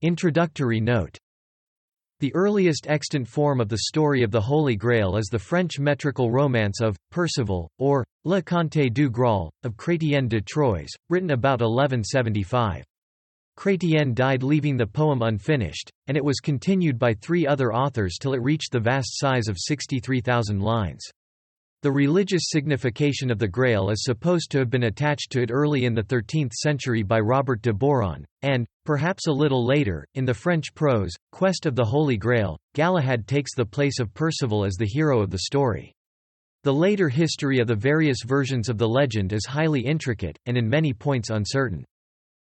Introductory note. The earliest extant form of the story of the Holy Grail is the French metrical romance of Percival, or Le Conte du Graal, of Chrétien de Troyes, written about 1175. Chrétien died leaving the poem unfinished, and it was continued by 3 other authors till it reached the vast size of 63,000 lines. The religious signification of the Grail is supposed to have been attached to it early in the 13th century by Robert de Boron, and, perhaps a little later, in the French prose, Quest of the Holy Grail, Galahad takes the place of Percival as the hero of the story. The later history of the various versions of the legend is highly intricate, and in many points uncertain.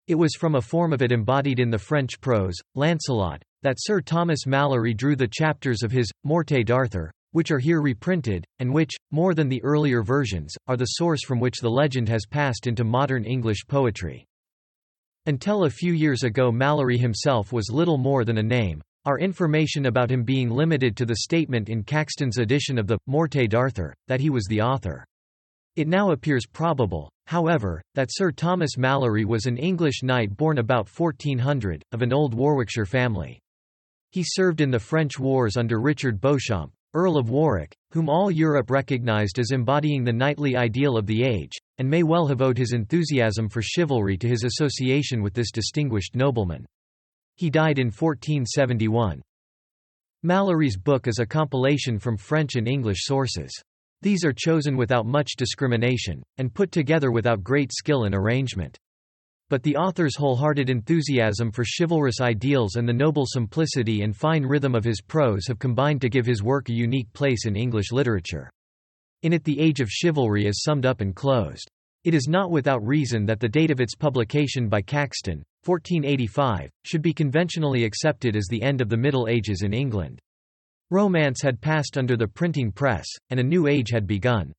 It was from a form of it embodied in the French prose, Lancelot, that Sir Thomas Malory drew the chapters of his Morte d'Arthur, which are here reprinted, and which, more than the earlier versions, are the source from which the legend has passed into modern English poetry. Until a few years ago Malory himself was little more than a name, our information about him being limited to the statement in Caxton's edition of the Morte d'Arthur, that he was the author. It now appears probable, however, that Sir Thomas Malory was an English knight born about 1400, of an old Warwickshire family. He served in the French wars under Richard Beauchamp, Earl of Warwick, whom all Europe recognized as embodying the knightly ideal of the age, and may well have owed his enthusiasm for chivalry to his association with this distinguished nobleman. He died in 1471. Malory's book is a compilation from French and English sources. These are chosen without much discrimination, and put together without great skill in arrangement. But the author's wholehearted enthusiasm for chivalrous ideals and the noble simplicity and fine rhythm of his prose have combined to give his work a unique place in English literature. In it the age of chivalry is summed up and closed. It is not without reason that the date of its publication by Caxton, 1485, should be conventionally accepted as the end of the Middle Ages in England. Romance had passed under the printing press, and a new age had begun.